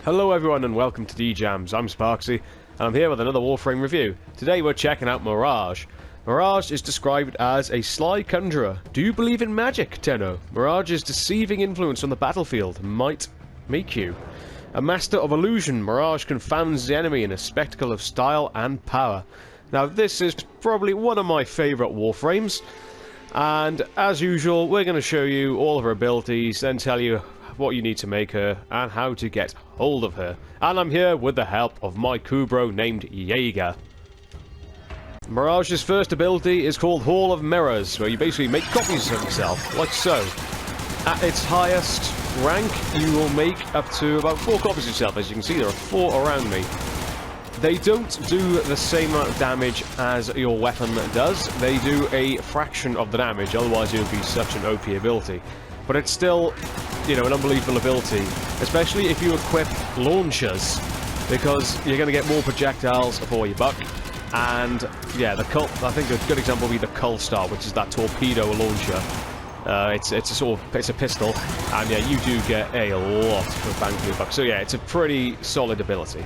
Hello everyone and welcome to DJAMS. I'm Sparksy and I'm here with another Warframe review. Today we're checking out Mirage. Mirage is described as a sly conjurer. Do you believe in magic, Tenno? Mirage's deceiving influence on the battlefield might make you. A master of illusion, Mirage confounds the enemy in a spectacle of style and power. Now this is probably one of my favourite Warframes, and as usual we're going to show you all of her abilities, then tell you what you need to make her and how to get hold of her. And I'm here with the help of my Kubro named Jaeger. Mirage's first ability is called Hall of Mirrors, where you basically make copies of yourself, like so. At its highest rank, you will make up to about 4 copies of yourself. As you can see, there are 4 around me. They don't do the same amount of damage as your weapon does. They do a fraction of the damage, otherwise it would be such an OP ability. But it's still, you know, an unbelievable ability, especially if you equip launchers, because you're going to get more projectiles for your buck. And yeah, the Cult, I think a good example would be the Cull Star, which is that torpedo launcher. It's a pistol, and yeah, you do get a lot of bang for your buck. So yeah, it's a pretty solid ability.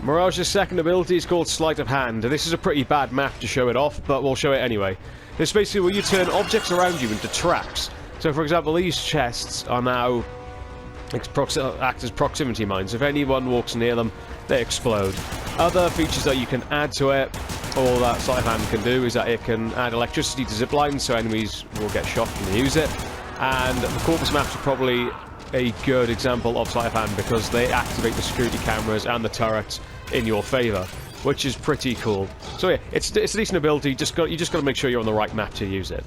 Mirage's second ability is called Sleight of Hand. This is a pretty bad map to show it off, but we'll show it anyway. It's basically where you turn objects around you into traps. So, for example, these chests are now act as proximity mines. If anyone walks near them, they explode. Other features that you can add to it, or that Sleight of Hand can do, is that it can add electricity to ziplines, so enemies will get shot when they use it. And the Corpus maps are probably a good example of Sleight of Hand, because they activate the security cameras and the turrets in your favour, which is pretty cool. So yeah, it's a decent ability. You just got to make sure you're on the right map to use it.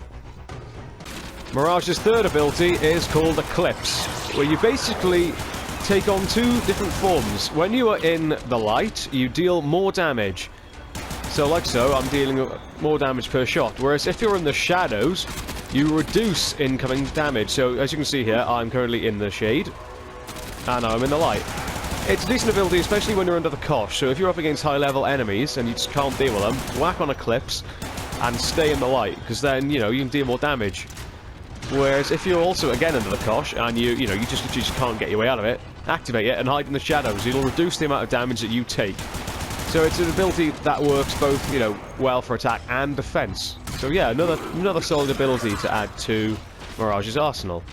Mirage's third ability is called Eclipse, where you basically take on 2 different forms. When you are in the light, you deal more damage. So like so, I'm dealing more damage per shot. Whereas if you're in the shadows, you reduce incoming damage. So as you can see here, I'm currently in the shade, and I'm in the light. It's a decent ability, especially when you're under the cosh. So if you're up against high-level enemies and you just can't deal with them, whack on Eclipse and stay in the light, because then, you know, you can deal more damage. Whereas if you're also again under the cosh and you just can't get your way out of it, activate it and hide in the shadows. It'll reduce the amount of damage that you take. So it's an ability that works both, you know, well for attack and defense. So yeah, another solid ability to add to Mirage's arsenal.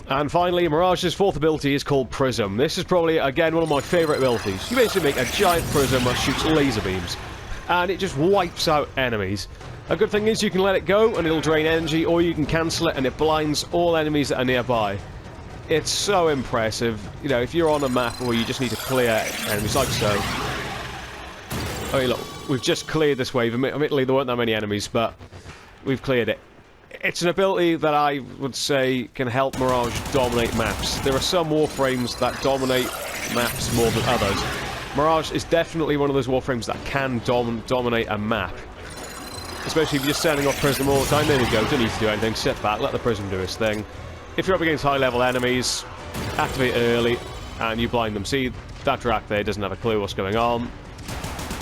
And finally, Mirage's fourth ability is called Prism. This is probably, again, one of my favourite abilities. You basically make a giant prism that shoots laser beams, and it just wipes out enemies. A good thing is you can let it go and it'll drain energy, or you can cancel it and it blinds all enemies that are nearby. It's so impressive. You know, if you're on a map where you just need to clear enemies like so. Oh, look, we've just cleared this wave. Admittedly, there weren't that many enemies, but we've cleared it. It's an ability that I would say can help Mirage dominate maps. There are some Warframes that dominate maps more than others. Mirage is definitely one of those Warframes that can dominate a map. Especially if you're just sending off Prism all the time. There we go, don't need to do anything, sit back, let the Prism do its thing. If you're up against high-level enemies, activate it early, and you blind them. See, that Drac there doesn't have a clue what's going on.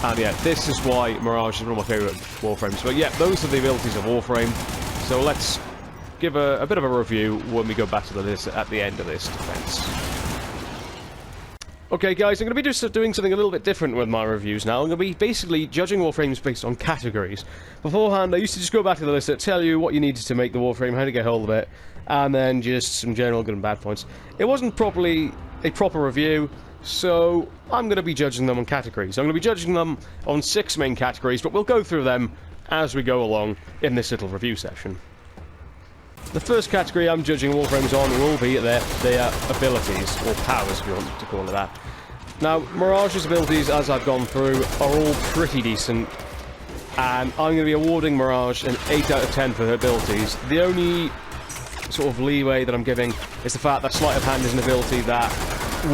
And yeah, this is why Mirage is one of my favourite Warframes. But yeah, those are the abilities of Warframe. So let's give a bit of a review when we go back to the list at the end of this defense. Okay guys, I'm going to be doing something a little bit different with my reviews now. I'm going to be basically judging Warframes based on categories. Beforehand, I used to just go back to the list and tell you what you needed to make the Warframe, how to get hold of it, and then just some general good and bad points. It wasn't properly a proper review, so I'm going to be judging them on categories. I'm going to be judging them on 6 main categories, but we'll go through them as we go along in this little review session. The first category I'm judging Warframes on will be their abilities, or powers if you want to call it that. Now, Mirage's abilities, as I've gone through, are all pretty decent, and I'm going to be awarding Mirage an 8 out of 10 for her abilities. The only sort of leeway that I'm giving is the fact that Sleight of Hand is an ability that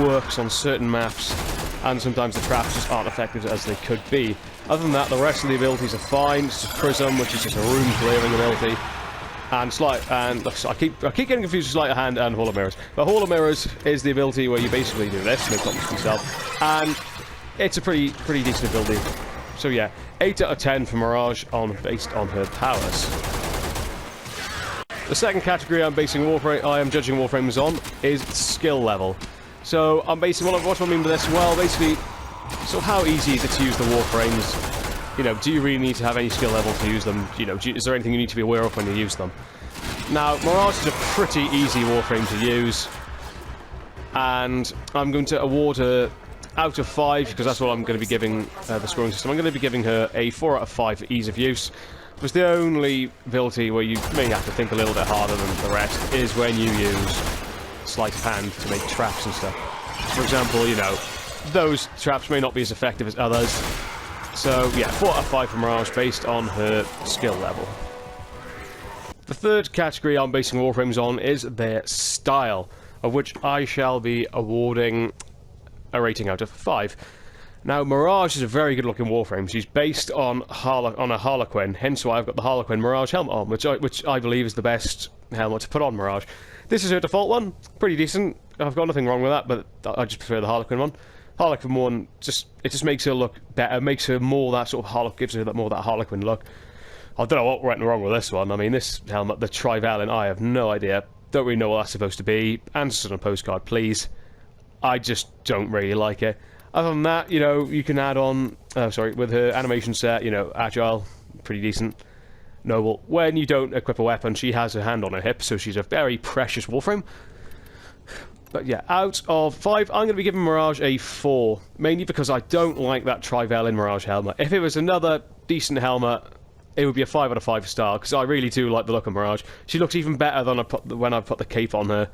works on certain maps, and sometimes the traps just aren't effective as they could be. Other than that, the rest of the abilities are fine. It's just Prism, which is just a room-clearing ability. And I keep getting confused with Sleight of Hand and Hall of Mirrors. But Hall of Mirrors is the ability where you basically do this, make copies of yourself, and it's a pretty decent ability. So yeah, 8 out of 10 for Mirage based on her powers. The second category I am judging Warframes on is skill level. So I'm basically, what do I mean by this? Well, basically, so how easy is it to use the Warframes? You know, do you really need to have any skill level to use them? You know, is there anything you need to be aware of when you use them? Now, Mirage is a pretty easy Warframe to use, and I'm going to award her out of 5, because that's what I'm going to be giving the scoring system. I'm going to be giving her a 4 out of 5 for ease of use. It was the only ability where you may have to think a little bit harder than the rest is when you use sleight of hand to make traps and stuff. For example, you know, those traps may not be as effective as others. So, yeah, 4 out of 5 for Mirage based on her skill level. The third category I'm basing Warframes on is their style, of which I shall be awarding a rating out of 5. Now, Mirage is a very good-looking Warframe. She's based on a Harlequin, hence why I've got the Harlequin Mirage helmet on, which I believe is the best helmet to put on Mirage. This is her default one, pretty decent. I've got nothing wrong with that, but I just prefer the Harlequin one. Harlequin one, it just makes her look better, makes her more that sort of Harlequin, gives her more that Harlequin look. I don't know what went wrong with this one. I mean, this helmet, the Trivalent, I have no idea. Don't really know what that's supposed to be. Answer on a postcard, please. I just don't really like it. Other than that, you know, you can add on, with her animation set, you know, agile, pretty decent. Noble. When you don't equip a weapon, she has her hand on her hip, so she's a very precious Warframe. But yeah, out of 5, I'm going to be giving Mirage a 4, mainly because I don't like that Trivalent Mirage helmet. If it was another decent helmet, it would be a 5 out of 5 star, because I really do like the look of Mirage. She looks even better than when I put the cape on her.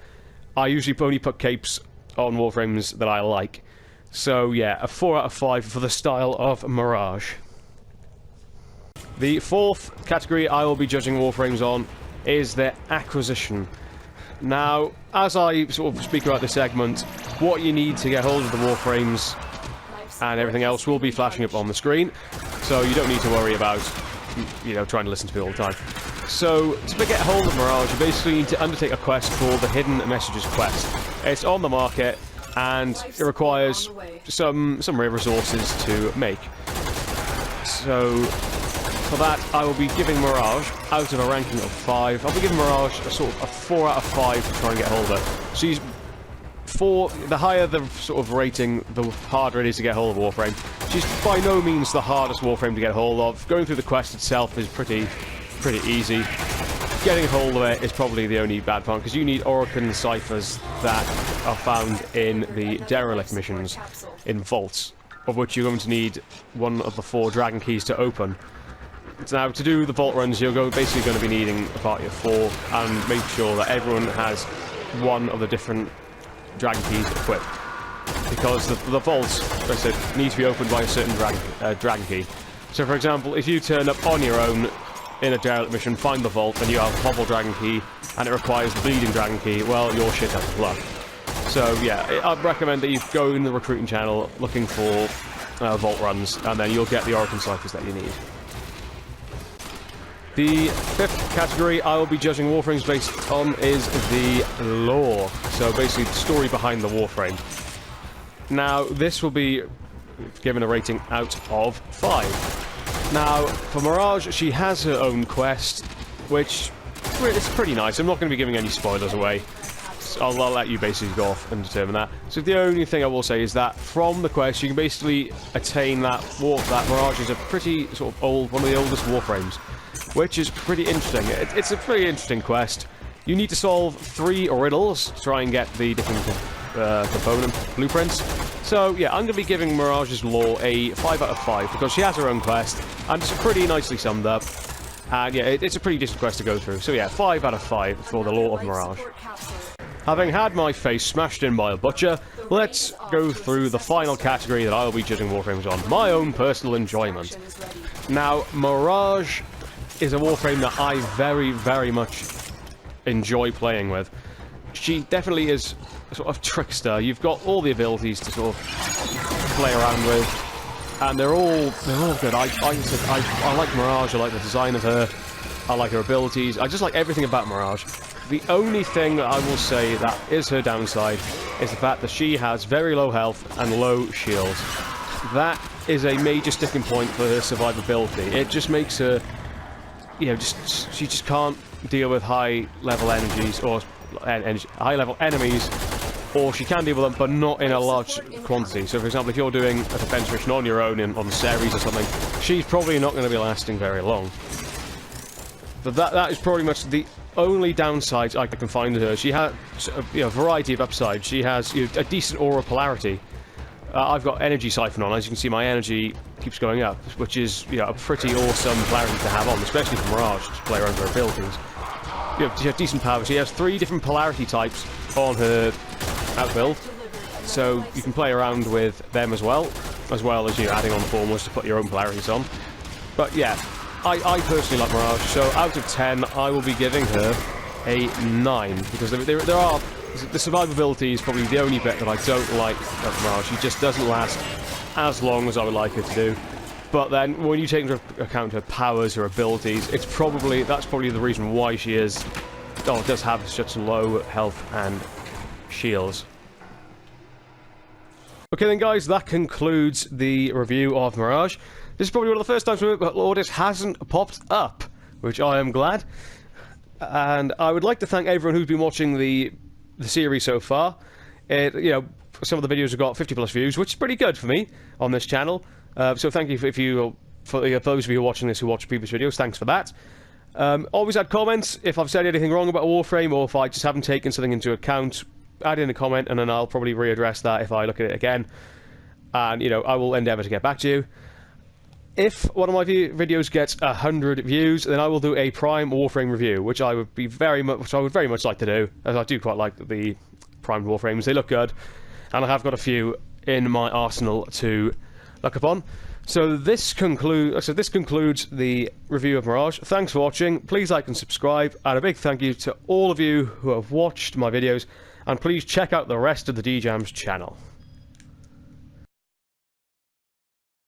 I usually only put capes on Warframes that I like. So yeah, a 4 out of 5 for the style of Mirage. The fourth category I will be judging Warframes on is their acquisition. Now, as I sort of speak about this segment, what you need to get hold of the Warframes and everything else will be flashing up on the screen, so you don't need to worry about, you know, trying to listen to me all the time. So, to get hold of Mirage, you basically need to undertake a quest called the Hidden Messages quest. It's on the market, and it requires some rare resources to make. So, for that, I will be giving Mirage, out of a ranking of 5, I'll be giving Mirage a sort of a 4 out of 5 to try and get hold of her. She's the higher the sort of rating, the harder it is to get hold of Warframe. She's by no means the hardest Warframe to get hold of. Going through the quest itself is pretty easy. Getting hold of it is probably the only bad part, because you need Orokin ciphers that are found in the Derelict missions in vaults, of which you're going to need one of the 4 dragon keys to open. Now, to do the vault runs, you're basically going to be needing a party of 4, and make sure that everyone has one of the different dragon keys equipped. Because the vaults, as I said, need to be opened by a certain dragon key. So, for example, if you turn up on your own in a derelict mission, find the vault, and you have a Hobble dragon key, and it requires the bleeding dragon key, well, you're shit out of luck. So, yeah, I'd recommend that you go in the recruiting channel looking for vault runs, and then you'll get the Orokin ciphers that you need. The fifth category I will be judging Warframes based on is the lore. So basically the story behind the Warframe. Now, this will be given a rating out of 5. Now, for Mirage, she has her own quest, which is pretty nice. I'm not going to be giving any spoilers away. So I'll let you basically go off and determine that. So the only thing I will say is that from the quest, you can basically attain that Mirage is a pretty sort of old, one of the oldest Warframes, which is pretty interesting. It's a pretty interesting quest. You need to solve 3 riddles to try and get the different component blueprints. So yeah, I'm going to be giving Mirage's lore a 5 out of 5 because she has her own quest and it's pretty nicely summed up. And yeah, it's a pretty decent quest to go through. So yeah, 5 out of 5 for the lore of Mirage. Having had my face smashed in by a butcher, let's go through the final category that I'll be judging Warframes on, my own personal enjoyment. Now, Mirage is a Warframe that I very, very much enjoy playing with. She definitely is a sort of trickster. You've got all the abilities to sort of play around with, and they're all good. I like Mirage. I like the design of her. I like her abilities. I just like everything about Mirage. The only thing that I will say that is her downside is the fact that she has very low health and low shields. That is a major sticking point for her survivability. It just makes her, you know, she just can't deal with high-level energies or high-level enemies or she can deal with them, but not in a large quantity. So, for example, if you're doing a defense mission on your own on Ceres or something, she's probably not going to be lasting very long. But that is pretty much the only downside I can find to her. She has a variety of upsides. She has a decent aura polarity. I've got energy siphon on. As you can see, my energy keeps going up, which is a pretty awesome polarity to have on, especially for Mirage, to play around her abilities. She has decent power. She has 3 different polarity types on her outbuild, so you can play around with them as well as adding on the formulas to put your own polarities on. But yeah, I personally like Mirage, so out of 10, I will be giving her a 9, because there are... The survivability is probably the only bit that I don't like of Mirage. She just doesn't last as long as I would like her to do. But then, when you take into account her powers, her abilities, that's probably the reason why she does have such low health and shields. Okay then guys, that concludes the review of Mirage. This is probably one of the first times where Lourdes hasn't popped up, which I am glad. And I would like to thank everyone who's been watching the series so far. Some of the videos have got 50 plus views, which is pretty good for me on this channel. So thank you for those of you who are watching this who watch previous videos. Thanks for that. Always add comments if I've said anything wrong about Warframe, or if I just haven't taken something into account. Add in a comment, and then I'll probably readdress that if I look at it again. And I will endeavour to get back to you. If one of my videos gets 100 views, then I will do a Prime Warframe review, which I would very much like to do, as I do quite like the Prime Warframes. They look good, and I have got a few in my arsenal to look upon. So this concludes the review of Mirage. Thanks for watching. Please like and subscribe, and a big thank you to all of you who have watched my videos. And please check out the rest of the DJAMS channel.